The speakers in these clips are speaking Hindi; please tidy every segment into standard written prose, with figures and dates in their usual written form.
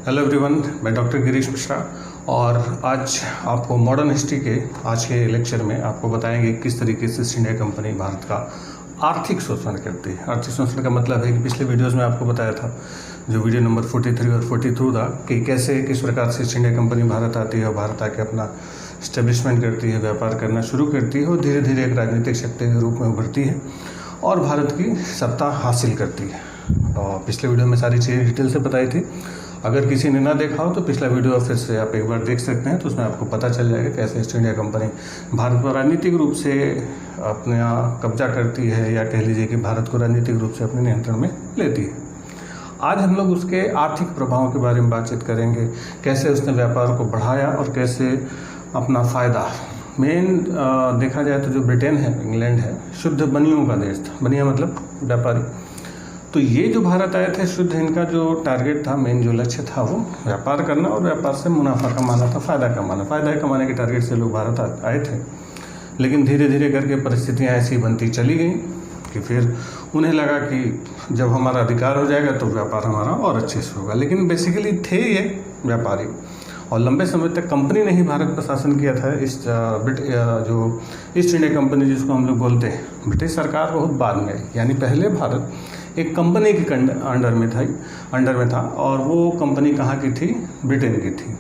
हेलो एवरीवन, मैं डॉक्टर गिरीश मिश्रा और आज आपको मॉडर्न हिस्ट्री के आज के लेक्चर में आपको बताएंगे किस तरीके से ईस्ट इंडिया कंपनी भारत का आर्थिक शोषण करती है। आर्थिक शोषण का मतलब है कि पिछले वीडियोस में आपको बताया था, जो वीडियो नंबर 43 और 42 था, कि कैसे किस प्रकार से ईस्ट इंडिया कंपनी भारत आती है और भारत आके अपना इस्टेब्लिशमेंट करती है, व्यापार करना शुरू करती है और धीरे धीरे एक राजनीतिक शक्ति के रूप में उभरती है और भारत की सत्ता हासिल करती है। और पिछले वीडियो में सारी चीज़ें डिटेल से बताई थी। अगर किसी ने ना देखा हो तो पिछला वीडियो फिर से आप एक बार देख सकते हैं, तो उसमें आपको पता चल जाएगा कैसे ईस्ट इंडिया कंपनी भारत पर राजनीतिक रूप से अपना कब्जा करती है, या कह लीजिए कि भारत को राजनीतिक रूप से अपने नियंत्रण में लेती है। आज हम लोग उसके आर्थिक प्रभावों के बारे में बातचीत करेंगे, कैसे उसने व्यापार को बढ़ाया और कैसे अपना फ़ायदा। मेन देखा जाए तो जो ब्रिटेन है, इंग्लैंड है, शुद्ध बनियों का देश था। बनिया मतलब व्यापारी। तो ये जो भारत आए थे, शुद्ध इनका जो टारगेट था, मेन जो लक्ष्य था, वो व्यापार करना और व्यापार से मुनाफा कमाना था, फ़ायदा कमाना। फ़ायदा कमाने के टारगेट से लोग भारत आए थे। लेकिन धीरे धीरे करके परिस्थितियाँ ऐसी बनती चली गई कि फिर उन्हें लगा कि जब हमारा अधिकार हो जाएगा तो व्यापार हमारा और अच्छे से होगा। लेकिन बेसिकली थे ये व्यापारी, और लंबे समय तक कंपनी ने ही भारत पर शासन किया था। जो ईस्ट इंडिया कंपनी जिसको हम लोग बोलते हैं, ब्रिटिश सरकार बहुत बाद में आई। यानी पहले भारत एक कंपनी के अंडर में था, और वो कंपनी कहाँ की थी? ब्रिटेन की थी।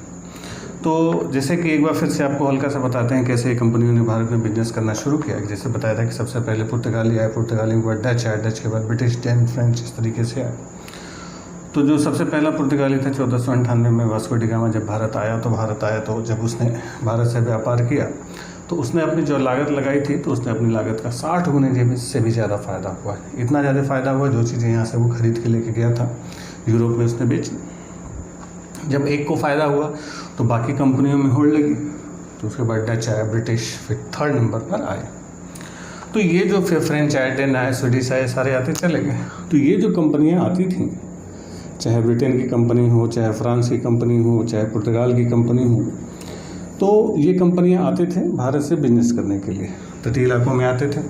तो जैसे कि एक बार फिर से आपको हल्का सा बताते हैं कैसे कंपनियों ने भारत में बिजनेस करना शुरू किया। जैसे बताया था कि सबसे पहले पुर्तगाली आए, पुर्तगाली के बाद डच आए, डच के बाद ब्रिटिश, डेन, फ्रेंच, इस तरीके से आए। तो जो सबसे पहला पुर्तगाली था 1498 में वास्को डी गामा जब भारत आया, तो जब उसने भारत से व्यापार किया तो उसने अपनी जो लागत लगाई थी, तो उसने अपनी लागत का 60 गुने से भी ज़्यादा फ़ायदा हुआ। इतना ज़्यादा फ़ायदा हुआ, जो चीज़ें यहाँ से वो खरीद के लेके गया था यूरोप में, उसने बेची। जब एक को फ़ायदा हुआ तो बाकी कंपनियों में होड़ लगी। तो उसके बाद डच आया, ब्रिटिश, फिर थर्ड नंबर पर आए। तो ये जो फिर फ्रेंच आए, डेन आए, स्वीडिश आए, सारे आते चले गए। तो ये जो कंपनियाँ आती थीं, चाहे ब्रिटेन की कंपनी हो, चाहे फ्रांस की कंपनी हो, चाहे पुर्तगाल की कंपनी हो, तो ये कंपनियां आते थे भारत से बिजनेस करने के लिए। तटीय इलाकों में आते थे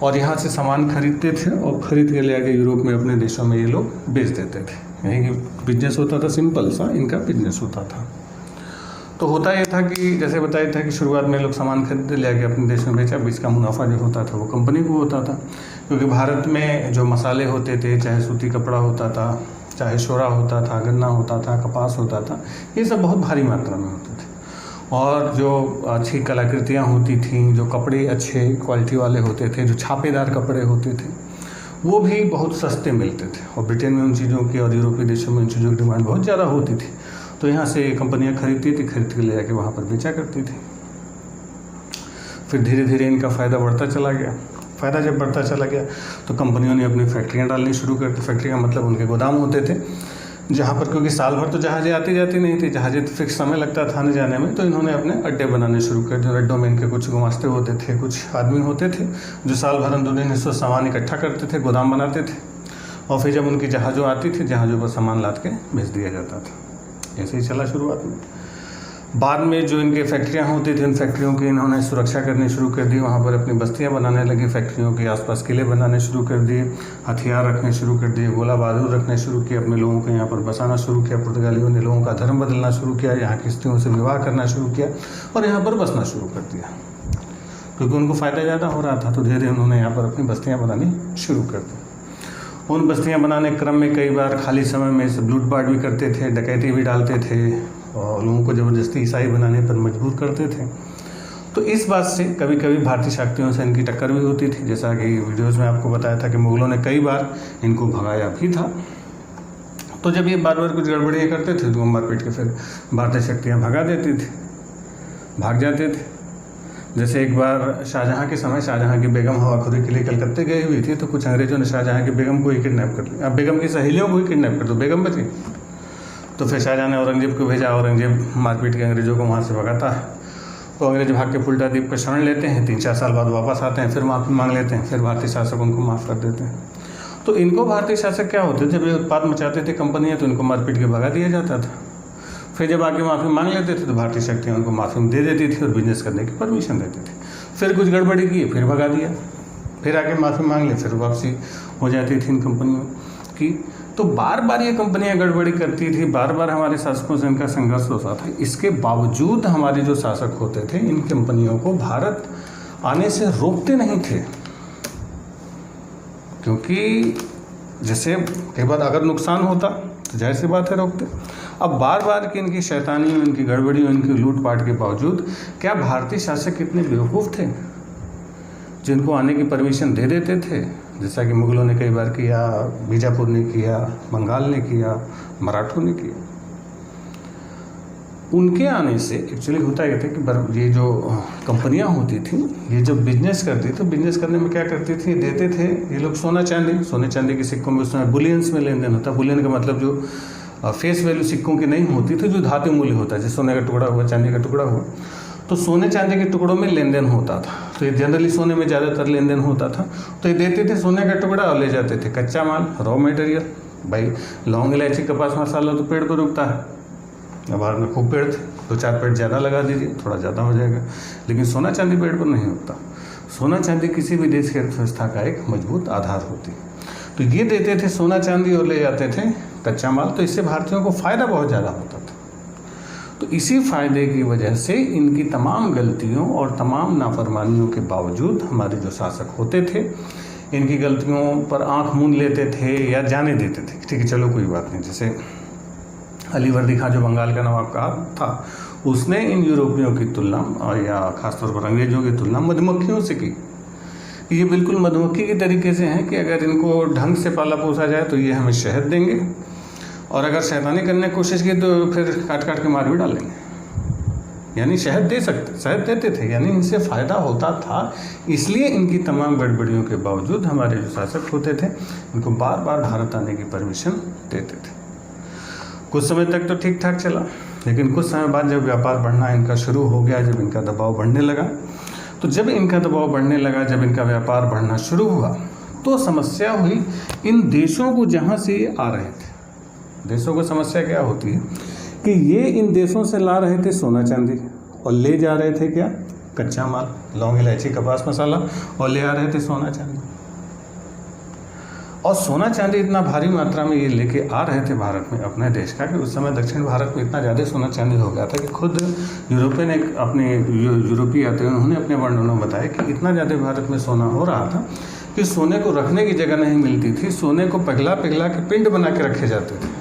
और यहाँ से सामान खरीदते थे, और ख़रीद के ले आके यूरोप में अपने देशों में ये लोग बेच देते थे। यही बिजनेस होता था, सिंपल सा इनका बिजनेस होता था। तो होता ये था कि जैसे बताया था कि शुरुआत में लोग सामान खरीदते ले आके अपने देश में बेचा, बीच का मुनाफा जो होता था वो कंपनी को होता था। क्योंकि भारत में जो मसाले होते थे, चाहे सूती कपड़ा होता था, चाहे शोरा होता था, गन्ना होता था, कपास होता था, ये सब बहुत भारी मात्रा में होते थे। और जो अच्छी कलाकृतियाँ होती थीं, जो कपड़े अच्छे क्वालिटी वाले होते थे, जो छापेदार कपड़े होते थे, वो भी बहुत सस्ते मिलते थे। और ब्रिटेन में उन चीज़ों की और यूरोपीय देशों में उन चीज़ों की डिमांड बहुत ज़्यादा होती थी। तो यहाँ से कंपनियाँ खरीदती थी, खरीद के ले जाके वहाँ पर बेचा करती थी। फिर धीरे धीरे इनका फ़ायदा बढ़ता चला गया। फ़ायदा जब बढ़ता चला गया तो कंपनियों ने अपनी फैक्ट्रियाँ डालनी शुरू कर दी। फैक्ट्री का मतलब उनके गोदाम होते थे, जहाँ पर, क्योंकि साल भर तो जहाज़ें आती जाती नहीं थी, जहाज़ें तो फिक्स समय लगता था आने जाने में, तो इन्होंने अपने अड्डे बनाने शुरू कर दिए। अड्डों में इनके कुछ गुमास्ते होते थे, कुछ आदमी होते थे जो साल भर अंदरूनी हिस्सों सामान इकट्ठा करते थे, गोदाम बनाते थे, और फिर जब उनकी जहाज़ों आती थी, जहाज़ों पर सामान लाद के भेज दिया जाता था। ऐसे ही चला शुरुआत में। बाद में जो इनके फैक्ट्रियाँ होती थी, उन फैक्ट्रियों की इन्होंने सुरक्षा करनी शुरू कर दी। वहाँ पर अपनी बस्तियाँ बनाने लगी, फैक्ट्रियों के आसपास किले बनाने शुरू कर दिए, हथियार रखने शुरू कर दिए, गोला बारूद रखने शुरू किए, अपने लोगों को यहाँ पर बसाना शुरू किया। पुर्तगालियों ने लोगों का धर्म बदलना शुरू किया, यहाँ की स्त्रियों से विवाह करना शुरू किया और यहाँ पर बसना शुरू कर दिया। क्योंकि उनको फ़ायदा ज़्यादा हो रहा था, तो धीरे धीरे उन्होंने यहाँ पर अपनी बस्तियाँ बनानी शुरू कर दी। उन बस्तियाँ बनाने के क्रम में कई बार खाली समय में से लूटपाट भी करते थे, डकैती भी डालते थे, और लोगों को ज़बरदस्ती ईसाई बनाने पर मजबूर करते थे। तो इस बात से कभी कभी भारतीय शक्तियों से इनकी टक्कर भी होती थी। जैसा कि वीडियोस में आपको बताया था कि मुग़लों ने कई बार इनको भगाया भी था। तो जब ये बार बार कुछ गड़बड़ियाँ करते थे तो मारपीट के फिर भारतीय शक्तियाँ भगा देती थी, भाग जाते थे। जैसे एक बार शाहजहाँ के समय शाहजहाँ की बेगम हवाखोरी के लिए कलकत्ते गई हुई थी, तो कुछ अंग्रेज़ों ने शाहजहाँ की बेगम को ही किडनैप कर लिया। अब बेगम की सहेलियों को ही किडनैप कर दो, बेगम बची। तो फिर शाहजहाँ ने औरंगजेब को भेजा। औरंगजेब मारपीट के अंग्रेज़ों को वहाँ से भगाता है। तो अंग्रेज भाग के फुलटा द्वीप पर शरण लेते हैं, 3-4 साल बाद वापस आते हैं, फिर माफ़ी मांग लेते हैं, फिर भारतीय शासक उनको माफ़ कर देते हैं। तो इनको भारतीय शासक क्या होते थे, जब ये उत्पाद मचाते थे कंपनियाँ, तो इनको मारपीट के भगा दिया जाता था। फिर जब आके माफ़ी मांग लेते थे तो भारतीय शक्तियाँ उनको माफ़ी दे देती थी और बिजनेस करने की परमिशन देती थी। फिर कुछ गड़बड़ी की, फिर भगा दिया, फिर आके माफ़ी मांग ले, फिर वापसी हो जाती थी इन कंपनियों की, तो बार बार ये कंपनियां गड़बड़ी करती थी, बार बार हमारे शासकों से इनका संघर्ष होता था। इसके बावजूद हमारे जो शासक होते थे इन कंपनियों को भारत आने से रोकते नहीं थे, क्योंकि जैसे कई बार अगर नुकसान होता तो जाहिर सी बात है रोकते। अब बार बार की इनकी शैतानियों, इनकी गड़बड़ियों, इनकी लूटपाट के बावजूद क्या भारतीय शासक कितने बेवकूफ़ थे जिनको आने की परमिशन दे देते थे, जैसा कि मुगलों ने कई बार किया, बीजापुर ने किया, बंगाल ने किया, मराठों ने किया। उनके आने से एक्चुअली होता ये था कि ये जो कंपनियां होती थी ये जब बिजनेस करती तो बिजनेस करने में क्या करती थी, देते थे ये लोग सोना चांदी के सिक्कों में, उसमें बुलियंस में लेन देन होता है। बुलियन का मतलब जो फेस वैल्यू सिक्कों की नहीं होती थी, जो धातु मूल्य होता है, जैसे सोने का टुकड़ा हुआ, चांदी का टुकड़ा हुआ, तो सोने चांदी के टुकड़ों में लेन देन होता था। तो ये जनरली सोने में ज़्यादातर लेन देन होता था। तो ये देते थे सोने का टुकड़ा और ले जाते थे कच्चा माल, रॉ मटेरियल। भाई लौंग, इलायची, कपास, मसाला तो पेड़ पर उगता है, भारत में खूब पेड़ थे, 2-4 पेड़ ज़्यादा लगा दीजिए, थोड़ा ज़्यादा हो जाएगा। लेकिन सोना चांदी पेड़ पर नहीं उगता। सोना चांदी किसी भी देश की अर्थव्यवस्था का एक मजबूत आधार होती है। तो ये देते थे सोना चांदी और ले जाते थे कच्चा माल, तो इससे भारतीयों को फ़ायदा बहुत ज़्यादा होता था। तो इसी फ़ायदे की वजह से इनकी तमाम गलतियों और तमाम नाफरमानियों के बावजूद हमारे जो शासक होते थे इनकी गलतियों पर आंख मूंद लेते थे या जाने देते थे, ठीक है चलो कोई बात नहीं। जैसे अली वर्दी खां जो बंगाल का नवाब का था, उसने इन यूरोपियों की तुलना और या ख़ासतौर पर अंग्रेज़ों की तुलना मधुमक्खियों से की। ये बिल्कुल मधुमक्खी के तरीके से हैं कि अगर इनको ढंग से पाला पोसा जाए तो ये हमें शहद देंगे, और अगर शैतानी करने की कोशिश की तो फिर काट काट के मार भी डालेंगे। यानी शहद दे सकते, शहद देते थे, यानी इनसे फ़ायदा होता था। इसलिए इनकी तमाम गड़बड़ियों के बावजूद हमारे जो शासक होते थे इनको बार बार भारत आने की परमिशन देते थे। कुछ समय तक तो ठीक ठाक चला, लेकिन कुछ समय बाद जब व्यापार बढ़ना इनका शुरू हो गया, जब इनका दबाव बढ़ने लगा, तो जब इनका दबाव बढ़ने लगा, जब इनका व्यापार बढ़ना शुरू हुआ, तो समस्या हुई इन देशों को जहाँ से ये आ रहे थे। देशों को समस्या क्या होती है कि ये इन देशों से ला रहे थे सोना चांदी और ले जा रहे थे क्या, कच्चा माल, लौंग, इलायची, कपास, मसाला, और ले आ रहे थे सोना चांदी। और सोना चांदी इतना भारी मात्रा में ये लेके आ रहे थे भारत में अपने देश का कि उस समय दक्षिण भारत में इतना ज़्यादा सोना चांदी हो गया था कि खुद यूरोपियन यूरोपीय आते हैं, उन्होंने अपने वर्णनों में बताया कि इतना ज़्यादा भारत में सोना हो रहा था कि सोने को रखने की जगह नहीं मिलती थी। सोने को पिघला पिघला के पिंड बना के रखे जाते थे।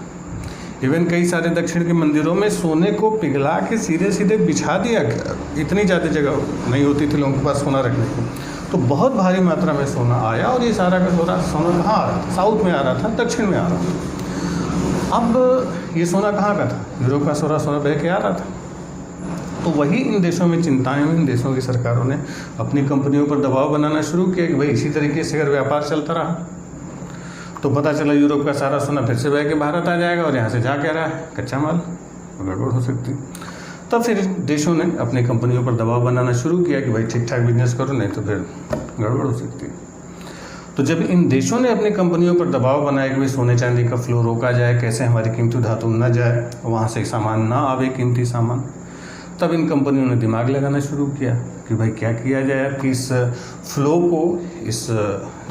इवन कई सारे दक्षिण के मंदिरों में सोने को पिघला के सीधे सीधे बिछा दिया गया, इतनी ज़्यादा जगह नहीं होती थी लोगों के पास सोना रखने को। तो बहुत भारी मात्रा में सोना आया, और ये सारा का सोना कहाँ आ रहा था, साउथ में आ रहा था, दक्षिण में आ रहा था। अब ये सोना कहाँ का था, यूरोप का सोना बह के आ रहा था। तो वही इन देशों में चिंताएं हुई, इन देशों की सरकारों ने अपनी कंपनियों पर दबाव बनाना शुरू किया कि भाई इसी तरीके से अगर व्यापार चलता रहा तो पता चला यूरोप का सारा सोना फिर से बह के भारत आ जाएगा, और यहाँ से जा क्या रहा है, कच्चा माल, गड़बड़ हो सकती। तब फिर देशों ने अपनी कंपनियों पर दबाव बनाना शुरू किया कि भाई ठीक ठाक बिजनेस करो, नहीं तो फिर गड़बड़ हो सकती है। तो जब इन देशों ने अपनी कंपनियों पर दबाव बनाया कि भाई सोने चांदी का फ्लो रोका जाए, कैसे हमारी कीमती धातु न जाए, वहाँ से सामान ना आवे, कीमती सामान, तब इन कंपनियों ने दिमाग लगाना शुरू किया कि भाई क्या किया जाए कि इस फ्लो को, इस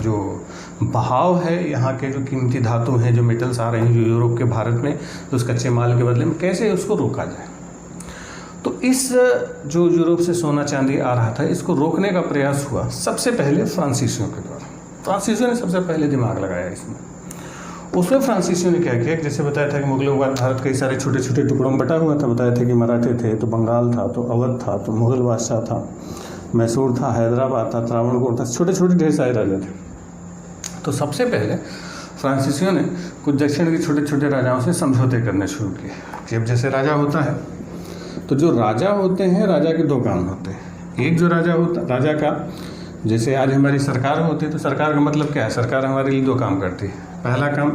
जो बहाव है यहाँ के जो कीमती धातु हैं, जो मेटल्स आ रहे हैं जो यूरोप के भारत में, तो उस कच्चे माल के बदले में कैसे उसको रोका जाए। तो इस जो यूरोप से सोना चांदी आ रहा था, इसको रोकने का प्रयास हुआ सबसे पहले फ्रांसीसियों के द्वारा। फ्रांसीसियों ने सबसे पहले दिमाग लगाया इसमें। उसमें फ्रांसीसियों ने क्या किया, जैसे बताया था कि मुगलों के बाद भारत कई सारे छोटे छोटे टुकड़ों में बटा हुआ था। बताया था कि मराठे थे, तो बंगाल था, तो अवध था, तो मुगल बादशाह था, मैसूर था, हैदराबाद था, त्रावणकोर था, छोटे छोटे ढेर सारे राजा थे। तो सबसे पहले फ्रांसीसियों ने कुछ दक्षिण के छोटे छोटे राजाओं से समझौते करने शुरू किए कि अब जैसे राजा होता है, तो जो राजा होते हैं, राजा के दो काम होते हैं। एक जो राजा होता, राजा का, जैसे आज हमारी सरकार होती है, तो सरकार का मतलब क्या है, सरकार हमारे लिए दो काम करती है। पहला काम,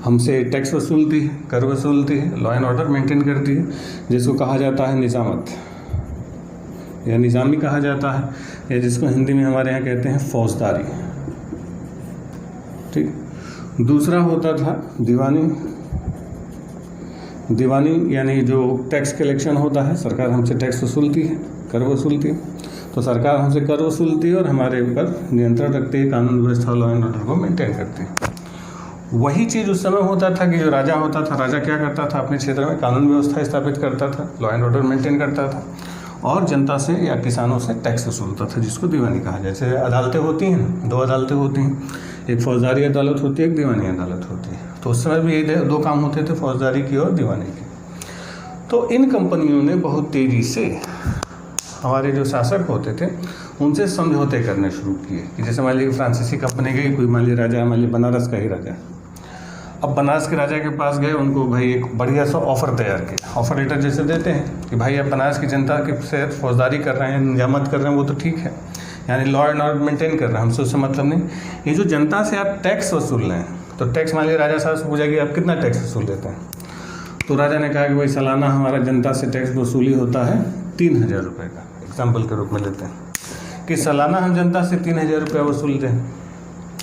हमसे टैक्स वसूलती है, कर वसूलती है, लॉ एंड ऑर्डर मेंटेन करती है, जिसको कहा जाता है निज़ामत या निज़ामी कहा जाता है, या जिसको हिंदी में हमारे यहाँ कहते हैं फौजदारी। ठीक। दूसरा होता था दीवानी। दीवानी यानी जो टैक्स कलेक्शन होता है, सरकार हमसे टैक्स वसूलती है, कर वसूलती है, तो सरकार हमसे कर वसूलती है और हमारे ऊपर नियंत्रण रखती है, कानून व्यवस्था, लॉ एंड ऑर्डर को मेंटेन करती है। वही चीज़ उस समय होता था कि जो राजा होता था, राजा क्या करता था, अपने क्षेत्र में कानून व्यवस्था स्थापित करता था, लॉ एंड ऑर्डर मेंटेन करता था और जनता से या किसानों से टैक्स वसूलता था, जिसको दीवानी कहा जाए। जैसे अदालतें होती हैं, दो अदालतें होती हैं, एक फौजदारी अदालत होती है, एक दीवानी अदालत होती है। तो उस समय भी यही दो काम होते थे, फौजदारी की और दीवानी की। तो इन कंपनियों ने बहुत तेज़ी से हमारे जो शासक होते थे उनसे समझौते करने शुरू किए कि जैसे मान लीजिए फ्रांसीसी कंपनी गई, कोई मान लीजिए राजा, मान लीजिए बनारस का ही राजा, अब बनारस के राजा के पास गए, उनको भाई एक बढ़िया सा ऑफ़र तैयार किया। ऑफ़र लेटर जैसे देते हैं कि भाई आप बनारस की जनता के से फौजदारी कर रहे हैं, निजामत कर रहे हैं, वो तो ठीक है, यानी लॉ एंड ऑर्डर मेंटेन कर रहे हैं, हमसे उससे मतलब नहीं। ये जो जनता से आप टैक्स वसूल रहे हैं, तो टैक्स मान लीजिए राजा साहब से पूछा कि आप कितना टैक्स वसूल लेते हैं, तो राजा ने कहा कि भाई सालाना हमारा जनता से टैक्स वसूली होता है 3000 रुपये का। एग्जाम्पल के रूप में लेते हैं कि सालाना हम जनता से 3000 रुपया वसूलते हैं।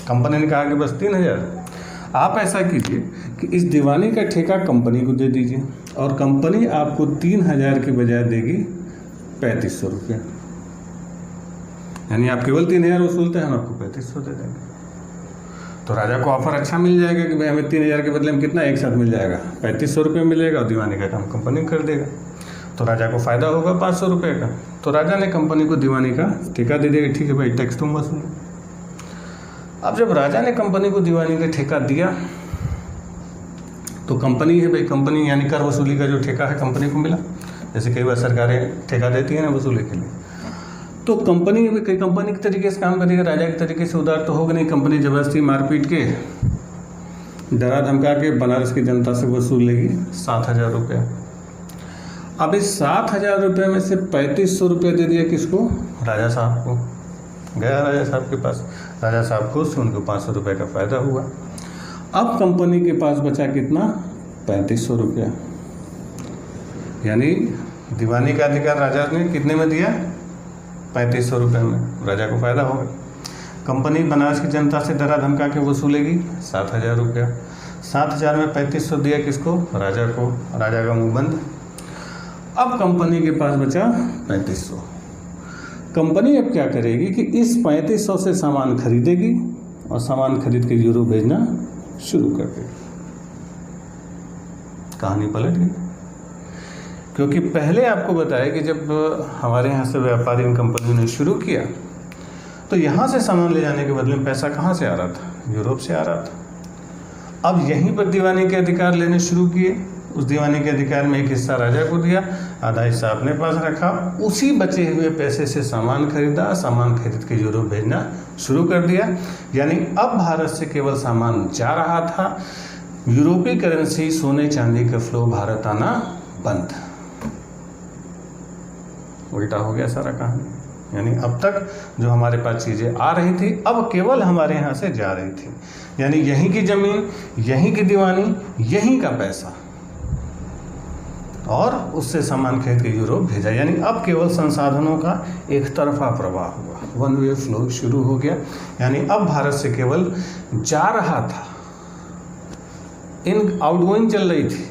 कंपनी ने कहा कि बस 3000। आप ऐसा कीजिए कि इस दीवानी का ठेका कंपनी को दे दीजिए और कंपनी आपको 3000 की बजाय देगी 3500 रुपया, यानी आप केवल 3000 वसूलते हैं, हम आपको 3500 दे देंगे। तो राजा को ऑफर अच्छा मिल जाएगा कि भाई हमें 3000 के बदले में कितना एक साथ मिल जाएगा, 3500 रुपये मिलेगा और दीवानी का काम कंपनी कर देगा। तो राजा को फ़ायदा होगा 500 रुपये का। तो राजा ने कंपनी को दीवानी का ठेका दे दिया, ठीक है भाई टैक्स तुम वसूलो। अब जब राजा ने कंपनी को दीवानी का ठेका दिया तो कंपनी है भाई, कंपनी यानी कर वसूली का जो ठेका है कंपनी को मिला, जैसे कई बार सरकारें ठेका देती हैं ना वसूली के लिए। तो कंपनी के तरीके से काम करेगी, राजा के तरीके से उधार तो होगा नहीं। कंपनी ज़बरदस्ती मारपीट के डरा धमका के बनारस की जनता से वसूल लेगी 7000 रुपया। अब इस 7000 रुपये में से 3500 रुपये दे दिया किसको, राजा साहब को। गया राजा साहब के पास, राजा साहब खुश, उनको 500 रुपये का फ़ायदा हुआ। अब कंपनी के पास बचा कितना, 3500 रुपया, यानी दीवानी का अधिकार राजा ने कितने में दिया, 3500 रुपये में। राजा को फ़ायदा होगा। कंपनी बनारस की जनता से डरा धमका के वसूलेगी 7000 रुपया। 7000 में 3500 दिया किसको, राजा को। राजा का मुंह बंद। अब कंपनी के पास बचा 3500। कंपनी अब क्या करेगी कि इस 3500 से सामान खरीदेगी और सामान खरीद के यूरोप भेजना शुरू कर देगी। कहानी पलट गई, क्योंकि पहले आपको बताया कि जब हमारे यहाँ से व्यापारी इन कंपनियों ने शुरू किया तो यहाँ से सामान ले जाने के बदले में पैसा कहाँ से आ रहा था, यूरोप से आ रहा था। अब यहीं पर दीवानी के अधिकार लेने शुरू किए। उस दीवानी के अधिकार में एक हिस्सा राजा को दिया, आधा हिस्सा अपने पास रखा, उसी बचे हुए पैसे से सामान खरीदा, सामान खरीद के यूरोप भेजना शुरू कर दिया। यानी अब भारत से केवल सामान जा रहा था, यूरोपीय करेंसी सोने चांदी का फ्लो भारत आना बंद। उल्टा हो गया सारा कहानी। यानी अब तक जो हमारे पास चीज़ें आ रही थी अब केवल हमारे यहाँ से जा रही थी। यानी यहीं की ज़मीन, यहीं की दीवानी, यहीं का पैसा, और उससे सामान खरीद के यूरोप भेजा। यानी अब केवल संसाधनों का एक तरफा प्रवाह हुआ, वन वे फ्लो शुरू हो गया। यानी अब भारत से केवल जा रहा था, इन आउटगोइंग चल रही थी,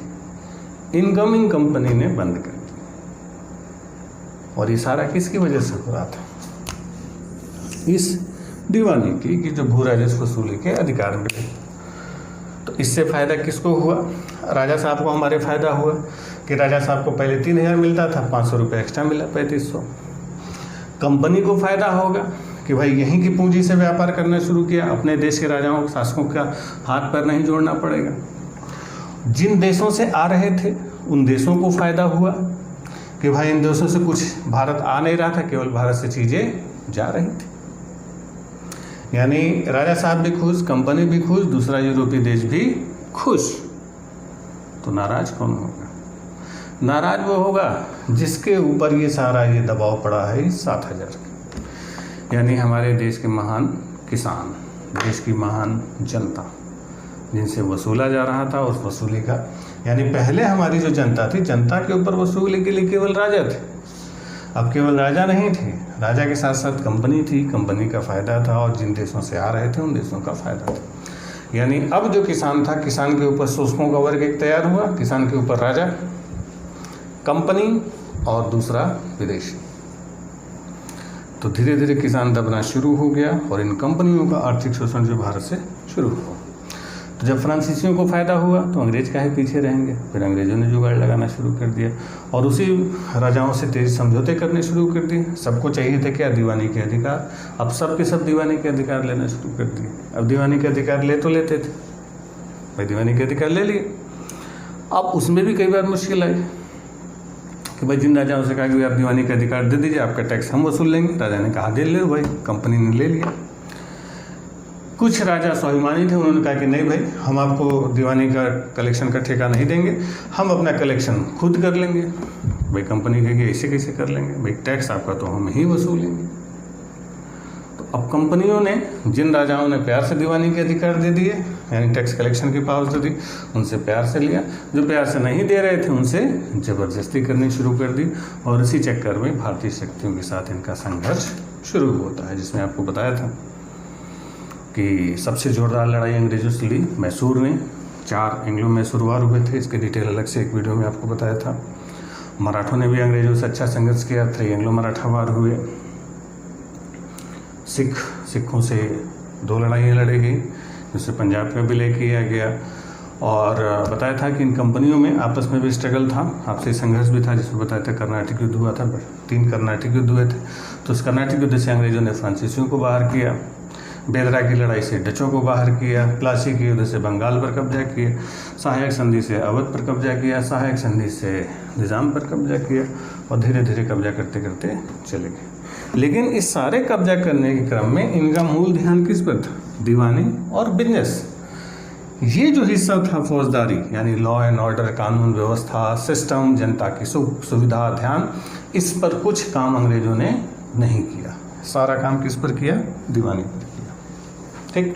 इनकमिंग कंपनी ने बंद कर दी। और ये सारा किसकी वजह से हो रहा था, इस दीवानी की कि जो भू राजस्व वसूली के अधिकार मिले। तो इससे फ़ायदा किसको हुआ, राजा साहब को हमारे फ़ायदा हुआ कि राजा साहब को पहले 3000 मिलता था, 500 रुपये एक्स्ट्रा मिला 3500। कंपनी को फ़ायदा होगा कि भाई यहीं की पूंजी से व्यापार करना शुरू किया, अपने देश के राजाओं शासकों का हाथ पैर नहीं जोड़ना पड़ेगा। जिन देशों से आ रहे थे उन देशों को फ़ायदा हुआ कि भाई इन देशों से कुछ भारत आ नहीं रहा था, केवल भारत से चीज़ें जा रही थी। यानी राजा साहब भी खुश, कंपनी भी खुश, दूसरा यूरोपीय देश भी खुश। तो नाराज कौन होगा, नाराज वो होगा जिसके ऊपर ये सारा ये दबाव पड़ा है 7000 का। यानी हमारे देश के महान किसान, देश की महान जनता, जिनसे वसूला जा रहा था उस वसूली का। यानी पहले हमारी जो जनता थी, जनता के ऊपर वसूली के लिए केवल राजा थे, अब केवल राजा नहीं थे, राजा के साथ साथ कंपनी थी, कंपनी का फ़ायदा था, और जिन देशों से आ रहे थे उन देशों का फ़ायदा था। यानी अब जो किसान था, किसान के ऊपर शोषकों का वर्ग एक तैयार हुआ, किसान के ऊपर राजा, कंपनी और दूसरा विदेशी। तो धीरे धीरे किसान दबना शुरू हो गया और इन कंपनियों का आर्थिक शोषण जो भारत से शुरू हुआ। तो जब फ्रांसीसियों को फ़ायदा हुआ तो अंग्रेज काहे पीछे रहेंगे, फिर अंग्रेज़ों ने जुगाड़ लगाना शुरू कर दिया और उसी राजाओं से तेज समझौते करने शुरू कर दिए। सबको चाहिए थे क्या, दीवानी के अधिकार। अब सब के सब दीवानी के अधिकार लेना शुरू कर दिए। अब दीवानी के अधिकार ले तो लेते थे भाई, दीवानी के अधिकार ले लिए। अब उसमें भी कई बार मुश्किल आई कि भाई जिन राजाओं से कहा कि आप दीवानी का अधिकार दे दीजिए, आपका टैक्स हम वसूल लेंगे। राजा ने कहा दे लो भाई, कंपनी ने ले लिया। कुछ राजा स्वाभिमानी थे, उन्होंने कहा कि नहीं भाई, हम आपको दीवानी का कलेक्शन का ठेका नहीं देंगे, हम अपना कलेक्शन खुद कर लेंगे। भाई कंपनी कहेगी ऐसे कैसे कर लेंगे, भाई टैक्स आपका तो हम ही वसूलेंगे। तो अब कंपनियों ने, जिन राजाओं ने प्यार से दीवानी के अधिकार दे दिए, यानी टैक्स कलेक्शन की पावर दे दी, उनसे प्यार से लिया। जो प्यार से नहीं दे रहे थे उनसे ज़बरदस्ती करनी शुरू कर दी और इसी चक्कर में भारतीय शक्तियों के साथ इनका संघर्ष शुरू होता है, जिसमें आपको बताया था कि सबसे जोरदार लड़ाई अंग्रेजों से लड़ी मैसूर में। 4 एंग्लो मैसूर वार हुए थे, इसके डिटेल अलग से एक वीडियो में आपको बताया था। मराठों ने भी अंग्रेजों से अच्छा संघर्ष किया, 3 एंग्लो मराठा वार हुए। सिखों से 2 लड़ाइयाँ लड़ी गई, जिससे पंजाब का विलय किया गया। और बताया था कि इन कंपनियों में आपस में भी स्ट्रगल था, आपसी संघर्ष भी था, जिसमें बताया था कर्नाटक युद्ध हुआ था। 3 कर्नाटक युद्ध हुए थे। तो उस कर्नाटक युद्ध से अंग्रेजों ने फ्रांसीसियों को बाहर किया, बेदरा की लड़ाई से डचों को बाहर किया, प्लासी के युद्ध से बंगाल पर कब्जा किया, सहायक संधि से अवध पर कब्जा किया, सहायक संधि से निज़ाम पर कब्जा किया और धीरे धीरे कब्जा करते करते चले गए। लेकिन इस सारे कब्जा करने के क्रम में इनका मूल ध्यान किस पर था, दीवानी और बिजनेस। ये जो हिस्सा था फौजदारी, यानी लॉ एंड ऑर्डर, कानून व्यवस्था, सिस्टम, जनता की सुख सुविधा, ध्यान, इस पर कुछ काम अंग्रेजों ने नहीं किया। सारा काम किस पर किया, दीवानी पर किया। ठीक,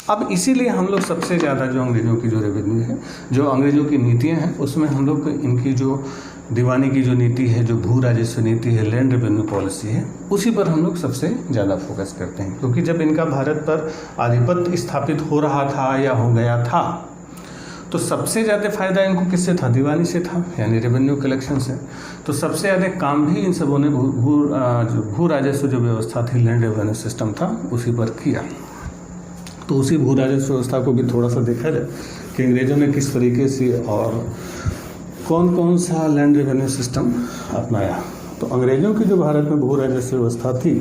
अब इसीलिए हम लोग सबसे ज़्यादा जो अंग्रेज़ों की जो रेवेन्यू है, जो अंग्रेज़ों की नीतियां हैं, उसमें हम लोग इनकी जो दीवानी की जो नीति है, जो भू राजस्व नीति है, लैंड रेवेन्यू पॉलिसी है, उसी पर हम लोग सबसे ज़्यादा फोकस करते हैं। क्योंकि जब इनका भारत पर आधिपत्य स्थापित हो रहा था या हो गया था, तो सबसे ज़्यादा फायदा इनको किससे था, दीवानी से था, यानी रेवेन्यू कलेक्शन से। तो सबसे ज़्यादा काम भी इन सबों ने भू राजस्व जो व्यवस्था थी, लैंड रेवेन्यू सिस्टम था, उसी पर किया। तो उसी भू राजस्व व्यवस्था को भी थोड़ा सा देखा जाए कि अंग्रेज़ों ने किस तरीके से और कौन कौन सा लैंड रेवेन्यू सिस्टम अपनाया। तो अंग्रेज़ों की जो भारत में भू राजस्व व्यवस्था थी,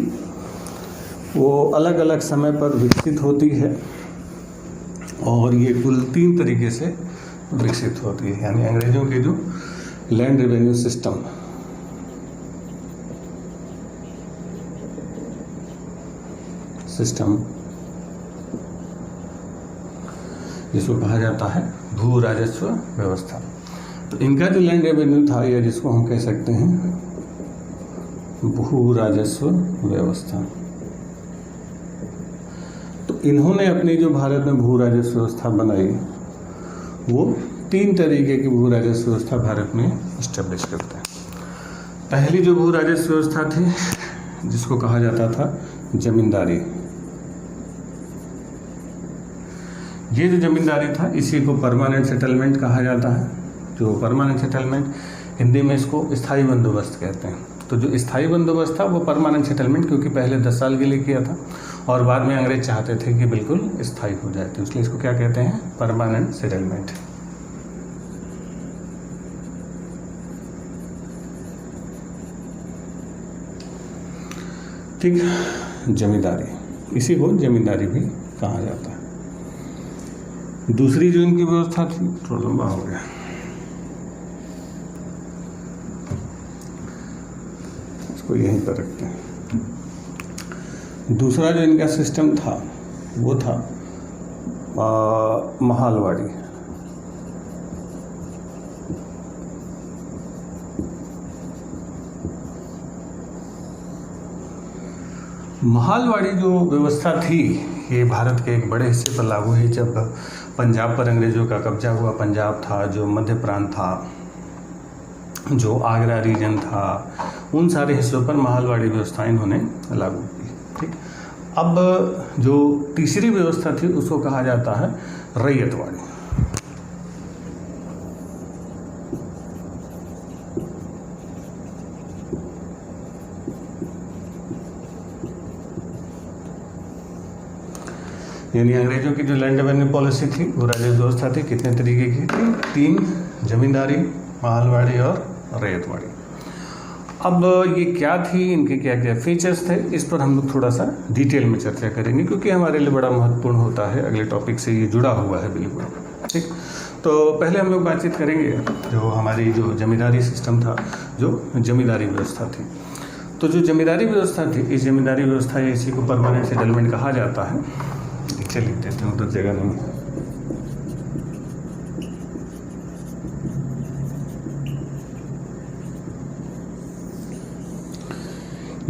वो अलग अलग समय पर विकसित होती है और ये कुल 3 तरीके से विकसित होती है। यानी अंग्रेज़ों की जो लैंड रेवेन्यू सिस्टम जिसको कहा जाता है भू राजस्व व्यवस्था। तो इनका जो लैंड रेवेन्यू था, या जिसको हम कह सकते हैं भू राजस्व व्यवस्था, तो इन्होंने अपनी जो भारत में भू राजस्व व्यवस्था बनाई, वो 3 तरीके की भू राजस्व व्यवस्था भारत में इस्टेब्लिश करते हैं। पहली जो भू राजस्व व्यवस्था थी, जिसको कहा जाता था जमींदारी। ये जो जमींदारी था, इसी को परमानेंट सेटलमेंट कहा जाता है। जो परमानेंट सेटलमेंट, हिंदी में इसको स्थायी बंदोबस्त कहते हैं। तो जो स्थायी बंदोबस्त था वो परमानेंट सेटलमेंट, क्योंकि पहले 10 साल के लिए किया था और बाद में अंग्रेज चाहते थे कि बिल्कुल स्थायी हो जाए, तो इसलिए इसको क्या कहते हैं, परमानेंट सेटलमेंट। ठीक, जमींदारी, इसी को जमींदारी भी कहा जाता है। दूसरी जो इनकी व्यवस्था थी, थोड़ा लंबा हो गया, इसको यहीं पर रखते हैं। दूसरा जो इनका सिस्टम था, वो था महालवाड़ी। महालवाड़ी जो व्यवस्था थी, ये भारत के एक बड़े हिस्से पर लागू हुई जब पंजाब पर अंग्रेज़ों का कब्जा हुआ। पंजाब था, जो मध्य प्रांत था, जो आगरा रीजन था, उन सारे हिस्सों पर महालवाड़ी व्यवस्था इन्होंने लागू की। ठीक, अब जो तीसरी व्यवस्था थी, उसको कहा जाता है रैयतवाड़ी। यानी अंग्रेजों की जो लैंड रेवेन्यू पॉलिसी थी वो राजस्व व्यवस्था थी, कितने तरीके की थी? 3, जमींदारी, मालवाड़ी और रैयतवाड़ी। अब ये क्या थी, इनके क्या क्या फीचर्स थे, इस पर हम लोग थोड़ा सा डिटेल में चर्चा करेंगे, क्योंकि हमारे लिए बड़ा महत्वपूर्ण होता है, अगले टॉपिक से ये जुड़ा हुआ है बिल्कुल। ठीक, तो पहले हम लोग बातचीत करेंगे जो हमारी जो जमींदारी सिस्टम था, जो जमींदारी व्यवस्था थी। तो जो जमींदारी व्यवस्था थी, इस जमींदारी व्यवस्था या इसी को परमानेंट सेटलमेंट कहा जाता है। नीचे लिख देते हैं, उधर जगह नहीं।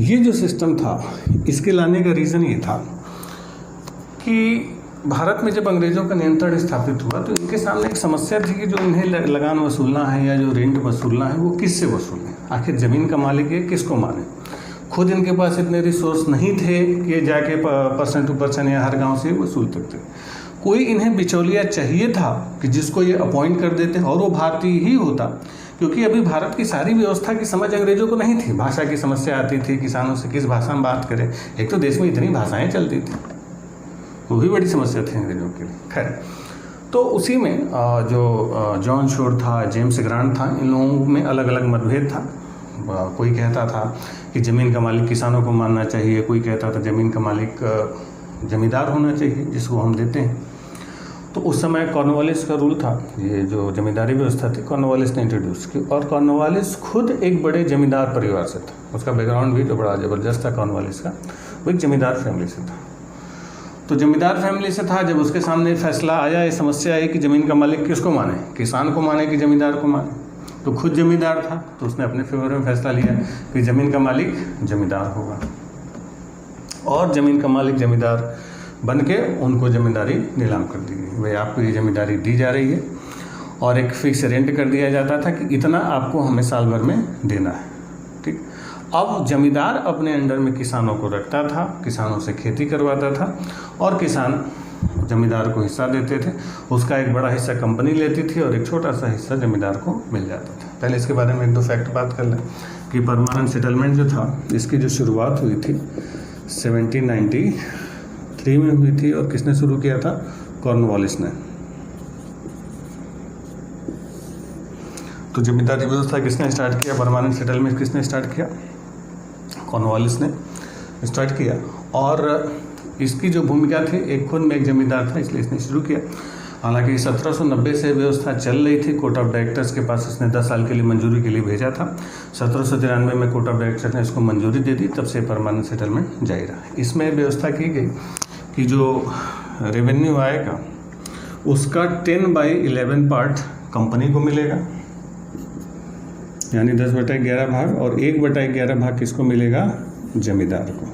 ये जो सिस्टम था, इसके लाने का रीज़न ये था कि भारत में जब अंग्रेज़ों का नियंत्रण स्थापित हुआ तो इनके सामने एक समस्या थी कि जो इन्हें लगान वसूलना है या जो रेंट वसूलना है वो किससे वसूलें। आखिर ज़मीन का मालिक है, किसको माने? खुद इनके पास इतने रिसोर्स नहीं थे कि जाके पर्सन टू पर्सन या हर गांव से वसूल सकते। कोई इन्हें बिचौलिया चाहिए था कि जिसको ये अपॉइंट कर देते, और वो भारतीय ही होता, क्योंकि अभी भारत की सारी व्यवस्था की समझ अंग्रेजों को नहीं थी। भाषा की समस्या आती थी, किसानों से किस भाषा में बात करें, एक तो देश में इतनी भाषाएं चलती थी, वो भी बड़ी समस्या थी अंग्रेजों के लिए। खैर, तो उसी में जो जॉन शोर था, जेम्स ग्रांट था, इन लोगों में अलग अलग मतभेद था। कोई कहता था कि ज़मीन का मालिक किसानों को मानना चाहिए, कोई कहता था ज़मीन का मालिक जमींदार होना चाहिए जिसको हम देते हैं। तो उस समय कॉर्नवालिस का रूल था, ये जो जमींदारी व्यवस्था थी कॉर्नवालिस ने इंट्रोड्यूस की, और कॉर्नवालिस खुद एक बड़े जमींदार परिवार से था। उसका बैकग्राउंड भी तो बड़ा ज़बरदस्त था कॉर्नवालिस का, वो एक जमींदार फैमिली से था। तो जमींदार फैमिली से था, जब उसके सामने फैसला आया, ये समस्या आई कि ज़मीन का मालिक किसको माने, किसान को माने कि जमींदार को माने। तो खुद जमींदार था, तो उसने अपने फेवर में फैसला लिया कि ज़मीन का मालिक जमींदार होगा, और ज़मीन का मालिक जमींदार बन के उनको ज़मींदारी नीलाम कर दी गई। भाई आपको ये ज़मींदारी दी जा रही है, और एक फिक्स रेंट कर दिया जाता था कि इतना आपको हमें साल भर में देना है। ठीक, अब जमींदार अपने अंडर में किसानों को रखता था, किसानों से खेती करवाता था, और किसान जमींदार को हिस्सा देते थे। उसका एक बड़ा हिस्सा कंपनी लेती थी और एक छोटा सा हिस्सा जमींदार को मिल जाता था। पहले इसके बारे में 1-2 फैक्ट बात कर लें कि परमानेंट सेटलमेंट जो था, इसकी जो शुरुआत हुई थी 1793 में हुई थी, और किसने शुरू किया था? कॉर्नवालिस ने। तो जमींदारी व्यवस्था किसने स्टार्ट किया, परमानेंट सेटलमेंट किसने स्टार्ट किया? कॉर्नवालिस ने स्टार्ट किया। और इसकी जो भूमिका थी, एक खुद में एक जमींदार था, इसलिए इसने शुरू किया। हालांकि 1790 से व्यवस्था चल रही थी, कोर्ट ऑफ डायरेक्टर्स के पास इसने 10 साल के लिए मंजूरी के लिए भेजा था। 1793 में कोर्ट ऑफ डायरेक्टर्स ने इसको मंजूरी दे दी, तब से परमानेंट सेटलमेंट जारी रहा। इसमें व्यवस्था की गई कि जो रेवेन्यू आएगा उसका 10/11 पार्ट कंपनी को मिलेगा, यानी 10/11 भाग, और 1/11 भाग किसको मिलेगा? जमींदार को।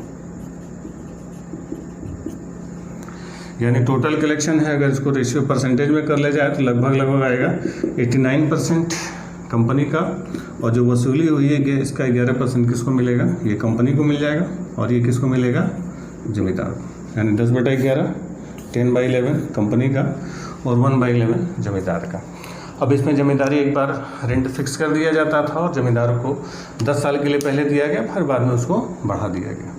यानी टोटल कलेक्शन है, अगर इसको रेशियो परसेंटेज में कर ले जाए तो लगभग आएगा 89% कंपनी का, और जो वसूली हुई है इसका 11% किसको मिलेगा? ये कंपनी को मिल जाएगा, और ये किसको मिलेगा? जमींदार को। यानी 10/11, 10/11 कंपनी का, और 1/11 जमींदार का। अब इसमें जमींदारी एक बार रेंट फिक्स कर दिया जाता था, और जमींदार को 10 साल के लिए पहले दिया गया, फिर बाद में उसको बढ़ा दिया गया।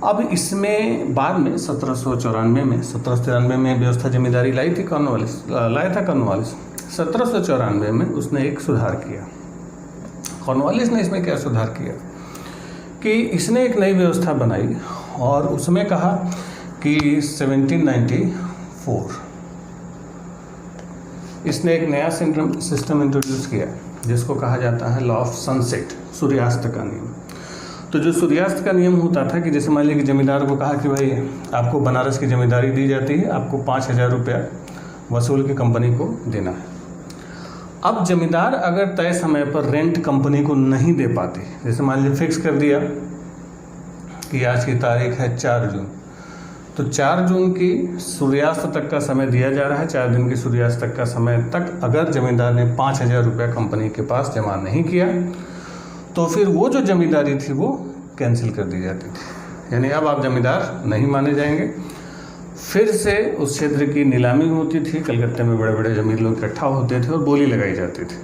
अब इसमें बाद में 1793 में व्यवस्था जमींदारी लाई थी कॉर्नवालिस, लाया था कॉर्नवालिस। 1794 में उसने एक सुधार किया। कॉर्नवालिस ने इसमें क्या सुधार किया कि इसने एक नई व्यवस्था बनाई, और उसमें कहा कि 1794 इसने एक नया सिस्टम इंट्रोड्यूस किया जिसको कहा जाता है लॉ ऑफ सनसेट, सूर्यास्त का नियम। तो जो सूर्यास्त का नियम होता था कि जैसे मान लीजिए कि जमींदार को कहा कि भाई आपको बनारस की जमींदारी दी जाती है, आपको 5,000 रुपया वसूल के कंपनी को देना है। अब जमींदार अगर तय समय पर रेंट कंपनी को नहीं दे पाते, जैसे मान लीजिए फिक्स कर दिया कि आज की तारीख है 4 जून, तो 4 जून की सूर्यास्त तक का समय दिया जा रहा है। 4 दिन की सूर्यास्त तक का समय तक अगर जमींदार ने 5,000 रुपया कंपनी के पास जमा नहीं किया तो फिर वो जो जमींदारी थी वो कैंसिल कर दी जाती थी, यानी अब आप जमींदार नहीं माने जाएंगे। फिर से उस क्षेत्र की नीलामी होती थी, कलकत्ते में बड़े बड़े जमीन लोग इकट्ठा होते थे और बोली लगाई जाती थी।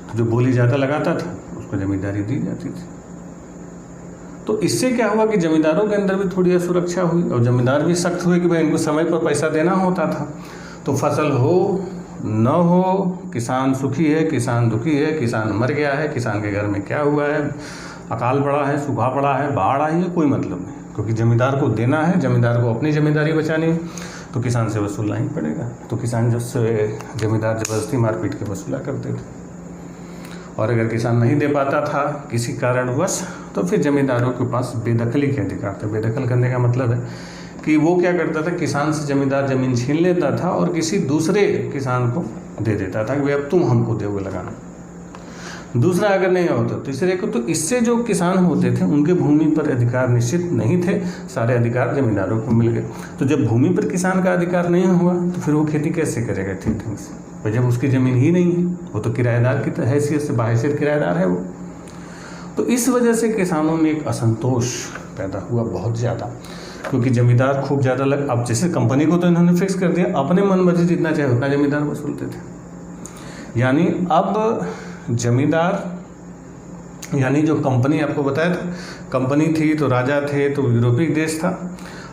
तो जो बोली ज़्यादा लगाता था उसको जमींदारी दी जाती थी। तो इससे क्या हुआ कि जमींदारों के अंदर भी थोड़ी असुरक्षा हुई और जमींदार भी सख्त हुए कि भाई इनको समय पर पैसा देना होता था। तो फसल हो न हो, किसान सुखी है, किसान दुखी है, किसान मर गया है, किसान के घर में क्या हुआ है, अकाल पड़ा है, सूखा पड़ा है, बाढ़ आई है, कोई मतलब नहीं, क्योंकि जमींदार को देना है, जमींदार को अपनी जमींदारी बचानी है, तो किसान से वसूलना ही पड़ेगा। तो किसान जमींदार ज़बरदस्ती मारपीट के वसूला करते थे, और अगर किसान नहीं दे पाता था किसी कारणवश, तो फिर जमींदारों के पास बेदखली के अधिकार थे। बेदखल करने का मतलब है कि वो क्या करता था, किसान से जमींदार ज़मीन छीन लेता था और किसी दूसरे किसान को दे देता था कि भाई अब तुम हमको दोगे लगाना। दूसरा अगर नहीं होता तीसरे को। तो इससे जो किसान होते थे उनके भूमि पर अधिकार निश्चित नहीं थे, सारे अधिकार जमींदारों को मिल गए। तो जब भूमि पर किसान का अधिकार नहीं हुआ तो फिर वो खेती कैसे करेगा ठीक ढंग से, और जब उसकी ज़मीन ही नहीं है, वो तो किराएदार की हैसियत से बाहैसियत किराएदार है वो। तो इस वजह से किसानों में एक असंतोष पैदा हुआ बहुत ज़्यादा, क्योंकि जमींदार खूब ज़्यादा अब जैसे कंपनी को तो इन्होंने फिक्स कर दिया, अपने मन मर्जी जितना चाहे उतना जमींदार वसूलते थे। यानी अब जमींदार, यानी जो कंपनी आपको बताया था, कंपनी थी तो राजा थे तो यूरोपीय देश था,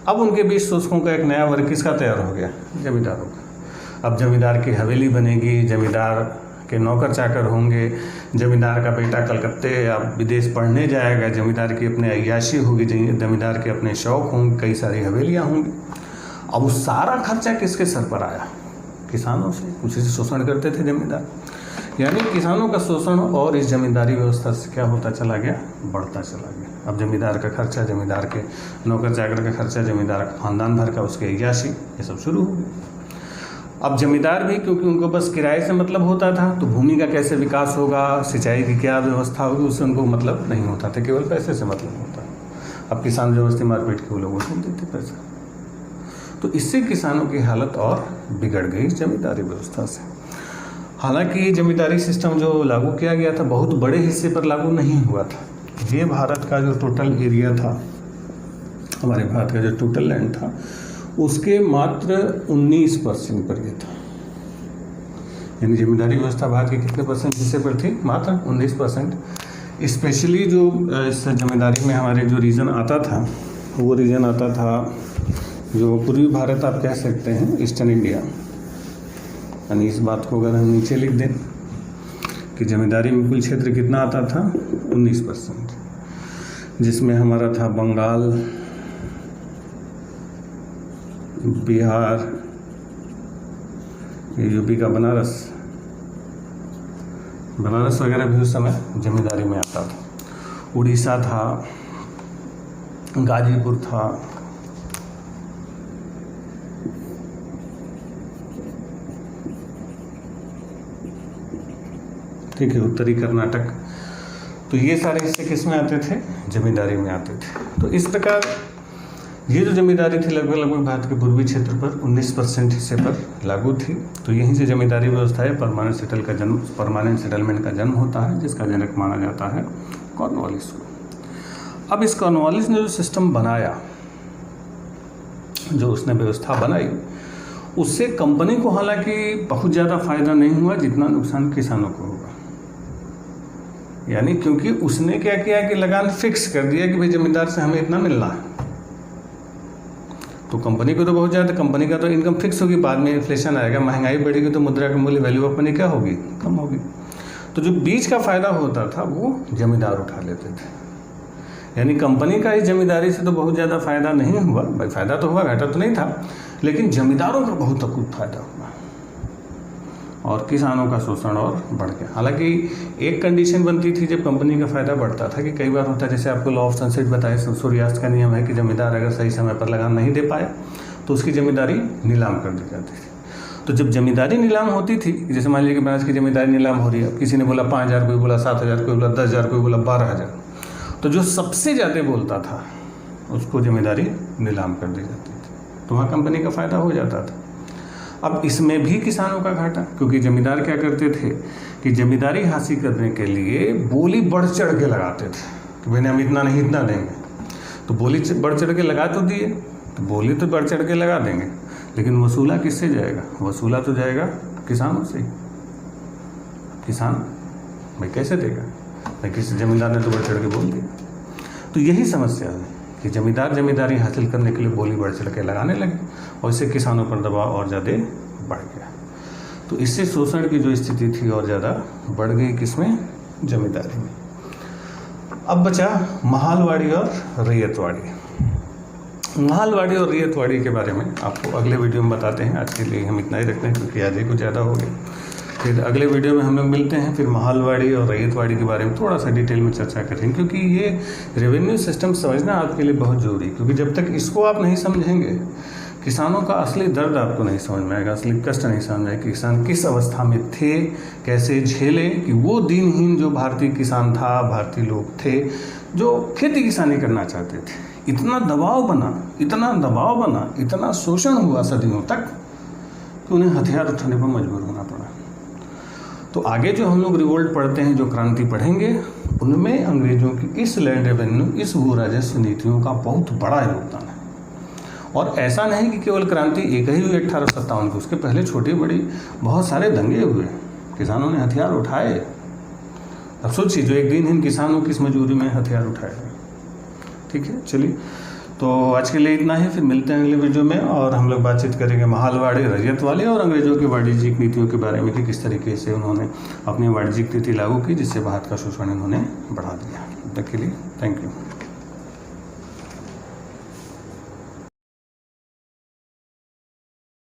अब उनके बीच शोषकों का एक नया वर्ग किसका तैयार हो गया, जमींदारों का। अब जमींदार की हवेली बनेगी, जमींदार के नौकर चाकर होंगे, जमींदार का बेटा कलकत्ते या विदेश पढ़ने जाएगा, जमींदार की अपने अय्याशी होगी, जमींदार के अपने शौक होंगे, कई सारी हवेलियाँ होंगी। अब वो सारा खर्चा किसके सर पर आया, किसानों से। उसी से शोषण करते थे जमींदार। यानी किसानों का शोषण और इस जमींदारी व्यवस्था से क्या होता चला गया, बढ़ता चला गया। अब जमींदार का खर्चा, जमींदार के नौकर चाकर का खर्चा, जमींदार का खानदान भर का उसके अय्याशी, ये सब शुरू हो गया। अब जमींदार भी, क्योंकि उनको बस किराए से मतलब होता था, तो भूमि का कैसे विकास होगा, सिंचाई की क्या व्यवस्था होगी, उससे उनको मतलब नहीं होता था, केवल पैसे से मतलब होता। अब किसान जबरदस्ती मारपीट के वो लोगों को देते पैसा। तो इससे किसानों की हालत और बिगड़ गई जमींदारी व्यवस्था से। हालांकि जमींदारी सिस्टम जो लागू किया गया था बहुत बड़े हिस्से पर लागू नहीं हुआ था। ये भारत का जो टोटल एरिया था, हमारे भारत का जो टोटल लैंड था, उसके मात्र 19% पर ये था। यानी जमींदारी व्यवस्था भारत के कितने परसेंट हिस्से पर थी, मात्र 19%। स्पेशली जो इस जमींदारी में हमारे जो रीजन आता था, वो रीजन आता था जो पूर्वी भारत आप कह सकते हैं, ईस्टर्न इंडिया। यानी इस बात को अगर हम नीचे लिख दें कि जमींदारी में कुल क्षेत्र कितना आता था, 19%, जिसमें हमारा था बंगाल, बिहार, यूपी का बनारस वगैरह भी उस समय जमींदारी में आता था। उड़ीसा था, गाजीपुर था, ठीक है, उत्तरी कर्नाटक। तो ये सारे हिस्से किस में आते थे, जमींदारी में आते थे। तो इस प्रकार ये जो जमींदारी थी लगभग भारत के पूर्वी क्षेत्र पर 19% हिस्से पर लागू थी। तो यहीं से जमींदारी व्यवस्था है परमानेंट सेटलमेंट का जन्म होता है, जिसका जनक माना जाता है कॉर्नवालिस को। अब इस कॉर्नवालिस ने जो सिस्टम बनाया, जो उसने व्यवस्था बनाई, उससे कंपनी को हालांकि बहुत ज़्यादा फायदा नहीं हुआ जितना नुकसान किसानों को होगा। यानी क्योंकि उसने क्या किया कि लगान फिक्स कर दिया कि भाई जमींदार से हमें इतना मिलना है। तो कंपनी को तो बहुत ज़्यादा, कंपनी का तो इनकम फिक्स होगी, बाद में इन्फ्लेशन आएगा, महंगाई बढ़ेगी तो मुद्रा का मूल्य, वैल्यू ऑफ मनी क्या होगी, कम होगी। तो जो बीच का फ़ायदा होता था वो जमींदार उठा लेते थे। यानी कंपनी का इस जमींदारी से तो बहुत ज़्यादा फ़ायदा नहीं हुआ, भाई फ़ायदा तो हुआ, घाटा तो नहीं था, लेकिन जमींदारों का बहुत अकूत फायदा हुआ और किसानों का शोषण और बढ़ गया। हालांकि एक कंडीशन बनती थी जब कंपनी का फायदा बढ़ता था कि कई बार होता है, जैसे आपको लॉ ऑफ सनसेट बताया, सूर्यास्त का नियम है कि जमींदार अगर सही समय पर लगान नहीं दे पाया तो उसकी जमींदारी नीलाम कर दी जाती थी। तो जब जमींदारी नीलाम होती थी, जैसे मान लीजिए कि बनारस की जमींदारी नीलाम हो रही है, किसी ने बोला 5,000, कोई बोला 7,000, कोई बोला 10,000, कोई बोला 12,000, तो जो सबसे ज़्यादा बोलता था उसको जमींदारी नीलाम कर दी जाती थी। तो वहाँ कंपनी का फ़ायदा हो जाता था। अब इसमें भी किसानों का घाटा, क्योंकि जमींदार क्या करते थे कि जमींदारी हासिल करने के लिए बोली बढ़ चढ़ के लगाते थे कि भाई हम इतना नहीं इतना देंगे। तो बोली बढ़ चढ़ के लगा तो दिए, तो बोली तो बढ़ चढ़ के लगा देंगे, लेकिन वसूला किससे जाएगा, वसूला तो जाएगा किसानों से। किसान भाई कैसे देगा, भाई किसी जमींदार ने तो बढ़ चढ़ के बोल दिया। तो यही समस्या है कि जमींदार जमींदारी हासिल करने के लिए बोली बढ़ चढ़ के लगाने लगे और इससे किसानों पर दबाव और ज़्यादा बढ़ गया। तो इससे शोषण की जो स्थिति थी और ज़्यादा बढ़ गई, किसमें? जमींदारी में। अब बचा महालवाड़ी और रैयतवाड़ी। महालवाड़ी और रैयतवाड़ी के बारे में आपको अगले वीडियो में बताते हैं। आज के लिए हम इतना ही रखते हैं क्योंकि आज ही कुछ ज़्यादा हो गया। फिर अगले वीडियो में हम लोग मिलते हैं, फिर महालवाड़ी और रैयतवाड़ी के बारे में थोड़ा सा डिटेल में चर्चा करेंगे, क्योंकि ये रेवेन्यू सिस्टम समझना आपके लिए बहुत ज़रूरी है। क्योंकि जब तक इसको आप नहीं समझेंगे, किसानों का असली दर्द आपको नहीं समझ में आएगा, असली कष्ट नहीं समझ में आएगा कि किसान किस अवस्था में थे, कैसे झेले, कि वो दिनहीन जो भारतीय किसान था, भारतीय लोग थे जो खेती किसानी करना चाहते थे। इतना दबाव बना, इतना शोषण हुआ सदियों तक कि उन्हें हथियार उठाने पर मजबूर होना पड़ा। तो आगे जो हम लोग रिवोल्ट पढ़ते हैं, जो क्रांति पढ़ेंगे, उनमें अंग्रेजों की इस लैंड रेवेन्यू, इस भू राजस्व नीतियों का बहुत बड़ा योगदान है। और ऐसा नहीं कि केवल क्रांति एक ही हुई 1857 की, उसके पहले छोटी बड़ी बहुत सारे दंगे हुए, किसानों ने हथियार उठाए। अब सोचिए, जो एक दिनहीन किसानों की इस मजबूरी में हथियार उठाए। ठीक है, चलिए, तो आज के लिए इतना ही। फिर मिलते हैं अगले वीडियो में और हम लोग बातचीत करेंगे महालवाड़ी, रैयतवाड़ी और अंग्रेजों की वाणिज्यिक नीतियों के बारे में कि किस तरीके से उन्होंने अपनी वाणिज्यिक नीति लागू की जिससे भारत का शोषण इन्होंने बढ़ा दिया। तब तक के लिए थैंक यू।